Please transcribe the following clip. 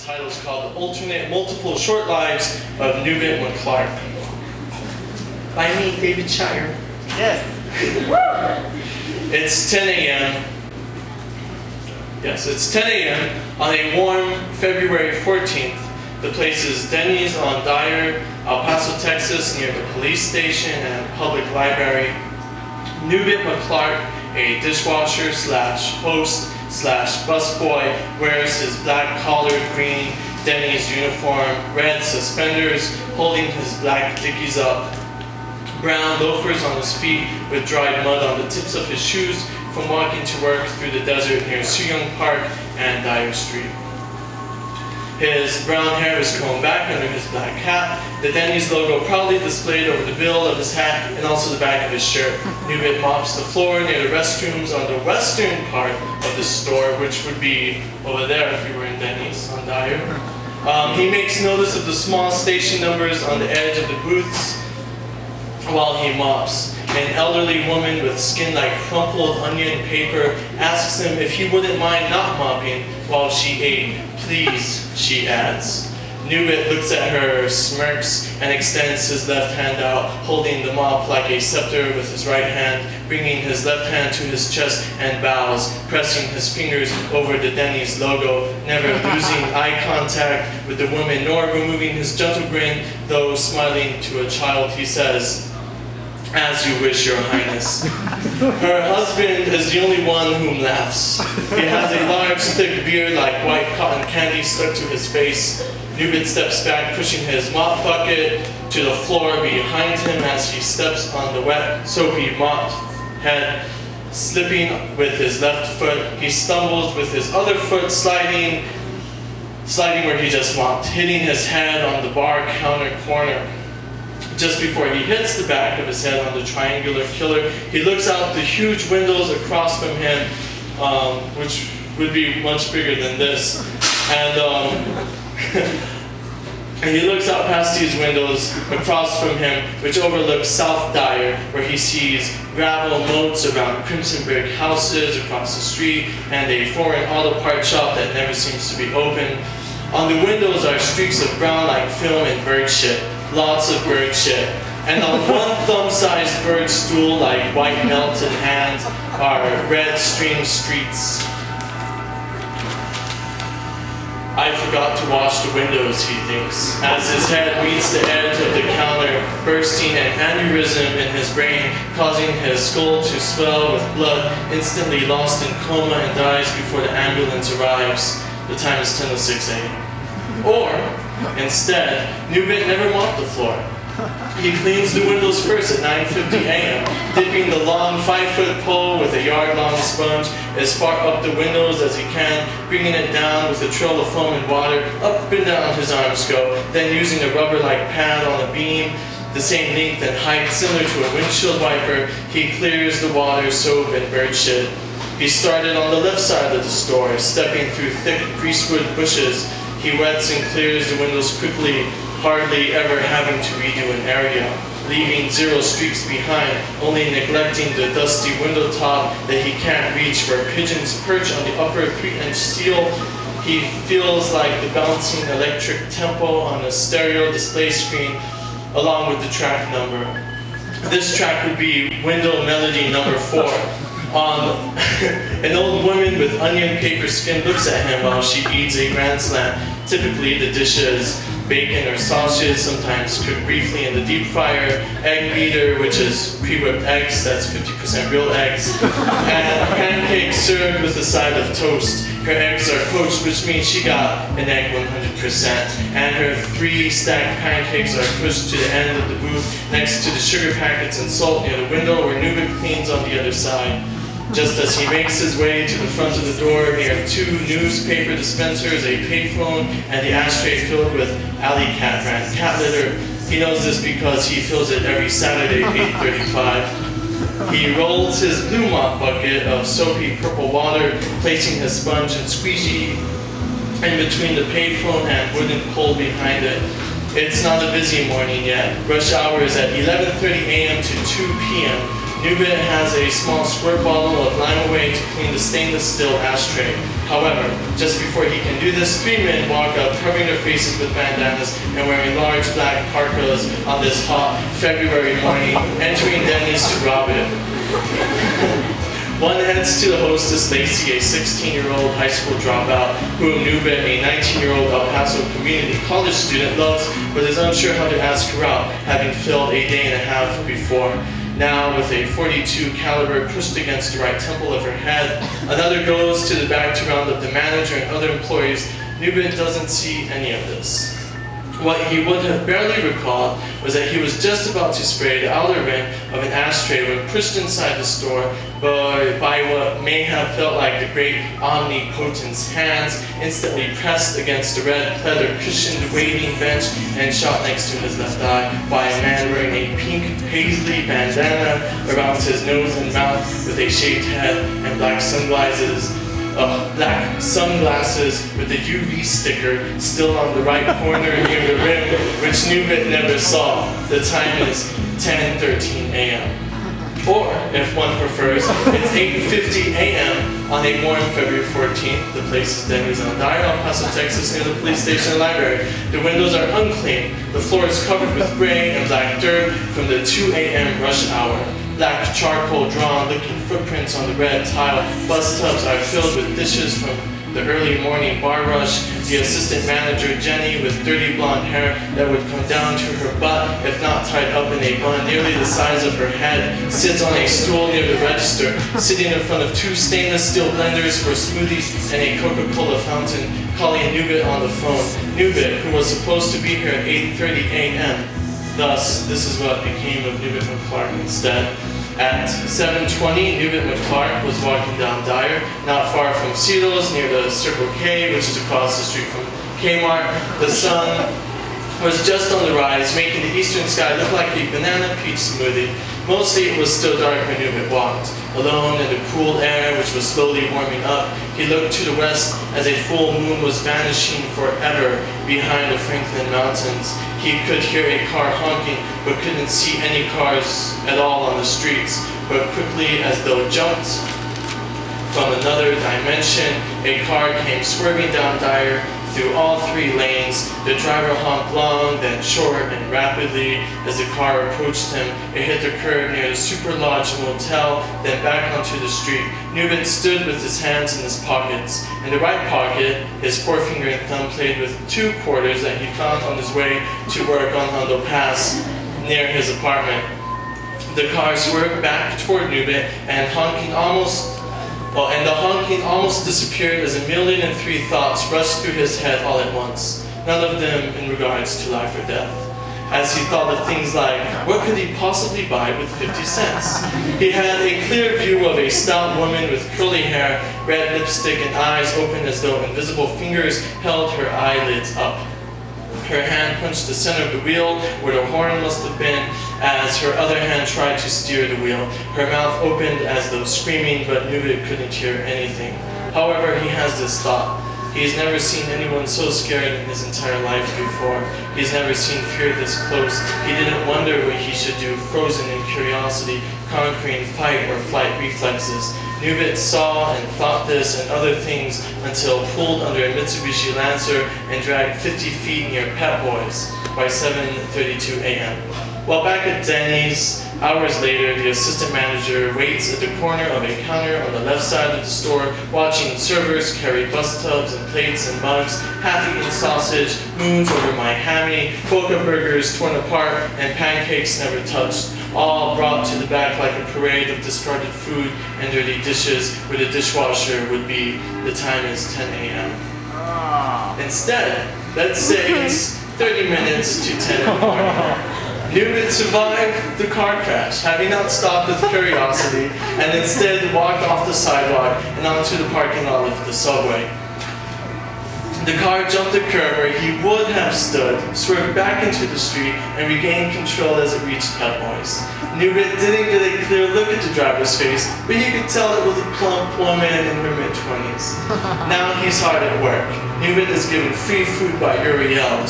title is called The Alternate Multiple Short Lives of Neubit McClark. By me, David Scheier. Yes. It's 10 a.m. Yes, it's 10 a.m. on a warm February 14th. The place is Denny's on Dyer, El Paso, Texas, near the police station and public library. Neubit McClark, a dishwasher slash host slash busboy, wears his black collared green Denny's uniform, red suspenders, holding his black dickies up, brown loafers on his feet with dried mud on the tips of his shoes from walking to work through the desert near Suyong Park and Dyer Street. His brown hair is combed back under his black hat, the Denny's logo proudly displayed over the bill of his hat and also the back of his shirt. Neubit mops the floor near the restrooms on the western part of the store, which would be over there if you were in Denny's on Dyer. He makes notice of the small station numbers on the edge of the booths while he mops. An elderly woman with skin like crumpled onion paper asks him if he wouldn't mind not mopping while she ate. Please, she adds. Neubit looks at her, smirks, and extends his left hand out, holding the mop like a scepter with his right hand, bringing his left hand to his chest and bows, pressing his fingers over the Denny's logo, never losing eye contact with the woman nor removing his gentle grin, though smiling to a child, he says, "As you wish, Your Highness." Her husband is the only one whom laughs. He has a large, thick beard like white cotton candy stuck to his face. Neubit steps back, pushing his mop bucket to the floor behind him as he steps on the wet, soapy mopped head. Slipping with his left foot, he stumbles with his other foot, sliding where he just mopped, hitting his head on the bar counter corner. Just before he hits the back of his head on the triangular killer, he looks out the huge windows across from him, which would be much bigger than this. And he looks out past these windows across from him, which overlooks South Dyer, where he sees gravel moats around crimson brick houses across the street and a foreign auto part shop that never seems to be open. On the windows are streaks of brown like film and bird shit. Lots of bird shit. And on one thumb-sized bird stool, like white melted hands, are red string streets. I forgot to wash the windows, he thinks, as his head meets the edge of the counter, bursting an aneurysm in his brain, causing his skull to swell with blood, instantly lost in coma and dies before the ambulance arrives. The time is 10:06 a.m. Or, instead, Neubit never mopped the floor. He cleans the windows first at 9:50 a.m., dipping the long 5-foot pole with a yard-long sponge as far up the windows as he can, bringing it down with a trail of foam and water, up and down his arms go, then using a rubber-like pad on a beam, the same length and height similar to a windshield wiper, he clears the water, soap, and bird shit. He started on the left side of the store, stepping through thick greasewood bushes. He wets and clears the windows quickly, hardly ever having to redo an area, leaving zero streaks behind, only neglecting the dusty window top that he can't reach where pigeons perch on the upper 3-inch seal. He feels like the bouncing electric tempo on a stereo display screen along with the track number. This track would be window melody number 4. An old woman with onion paper skin looks at him while she eats a grand slam. Typically the dishes bacon or sausage, sometimes cooked briefly in the deep fryer, egg beater, which is pre-whipped eggs, that's 50% real eggs, and pancakes served with a side of toast. Her eggs are poached, which means she got an egg 100%, and her 3 stacked pancakes are pushed to the end of the booth next to the sugar packets and salt near the window where Neubit cleans on the other side. Just as he makes his way to the front of the door near 2 newspaper dispensers, a payphone, and the ashtray filled with Alley Cat brand cat litter, he knows this because he fills it every Saturday at 8:35. He rolls his blue mop bucket of soapy purple water, placing his sponge and squeegee in between the payphone and wooden pole behind it. It's not a busy morning yet. Rush hour is at 11:30 a.m. to 2 p.m. Neubit has a small squirt bottle of lime away to clean the stainless steel ashtray. However, just before he can do this, 3 men walk up, covering their faces with bandanas and wearing large black parkas on this hot February morning, entering Denny's to rob it. One heads to the hostess, Lacey, a 16-year-old high school dropout, whom Neubit, a 19-year-old El Paso community college student, loves, but is unsure how to ask her out, having failed a day and a half before. Now, with a .42 caliber pushed against the right temple of her head, another goes to the back to round up the manager and other employees. Neubit doesn't see any of this. What he would have barely recalled was that he was just about to spray the outer rim of an ashtray when pushed inside the store by what may have felt like the great omnipotent's hands, instantly pressed against the red leather cushioned waiting bench and shot next to his left eye by a man wearing a pink paisley bandana around his nose and mouth with a shaved head and black sunglasses with the UV sticker still on the right corner near the rim, which Neubit never saw. The time is 10:13 a.m. Or, if one prefers, it's 8:50 a.m. on a warm February 14th. The place is Denny's on Dyer, El Paso, Texas, near the police station and library. The windows are unclean. The floor is covered with gray and black dirt from the 2 a.m. rush hour. Black charcoal drawn, looking footprints on the red tile. Bus tubs are filled with dishes from the early morning bar rush. The assistant manager, Jenny, with dirty blonde hair that would come down to her butt if not tied up in a bun nearly the size of her head, sits on a stool near the register, sitting in front of 2 stainless steel blenders for smoothies and a Coca-Cola fountain, calling Neubit on the phone. Neubit, who was supposed to be here at 8:30 a.m. Thus, this is what became of Neubit McClark instead. At 7:20, Neubit McClark was walking down Dyer, not far from Ciro's, near the Circle K, which is across the street from Kmart. The sun was just on the rise, making the eastern sky look like a banana peach smoothie. Mostly it was still dark when Neubit walked. Alone in the cool air, which was slowly warming up, he looked to the west as a full moon was vanishing forever behind the Franklin Mountains. He could hear a car honking, but couldn't see any cars at all on the streets. But quickly, as though jumped from another dimension, a car came swerving down Dyer through all 3 lanes. The driver honked long, then short and rapidly. As the car approached him, it hit the curb near the Super Lodge Motel, then back onto the street. Neubit stood with his hands in his pockets. In the right pocket, his forefinger and thumb played with 2 quarters that he found on his way to work on Hondo Pass, near his apartment. The car swerved back toward Neubit, and the honking almost disappeared as 1,000,003 thoughts rushed through his head all at once, none of them in regards to life or death. As he thought of things like, what could he possibly buy with 50 cents? He had a clear view of a stout woman with curly hair, red lipstick, and eyes open as though invisible fingers held her eyelids up. Her hand punched the center of the wheel, where the horn must have been, as her other hand tried to steer the wheel. Her mouth opened as though screaming, but Neubit couldn't hear anything. However, he has this thought. He's never seen anyone so scared in his entire life before. He's never seen fear this close. He didn't wonder what he should do, frozen in curiosity, conquering fight or flight reflexes. Neubit saw and thought this and other things until pulled under a Mitsubishi Lancer and dragged 50 feet near Pep Boys by 7:32 a.m. While back at Denny's, hours later, the assistant manager waits at the corner of a counter on the left side of the store, watching servers carry bus tubs and plates and mugs, half-eaten sausage, moons over my hammy, Boca burgers torn apart, and pancakes never touched, all brought to the back like a parade of discarded food and dirty dishes where the dishwasher would be. The time is 10 a.m. Instead, let's say it's 30 minutes to 10 in the morning. Neubit survived the car crash, having not stopped with curiosity, and instead walked off the sidewalk and onto the parking lot of the subway. The car jumped the curb where he would have stood, swerved back into the street, and regained control as it reached Pep Boys. Neubit didn't get a clear look at the driver's face, but you could tell it was a plump woman in her mid-20s. Now he's hard at work. Neubit is given free food by Uriel,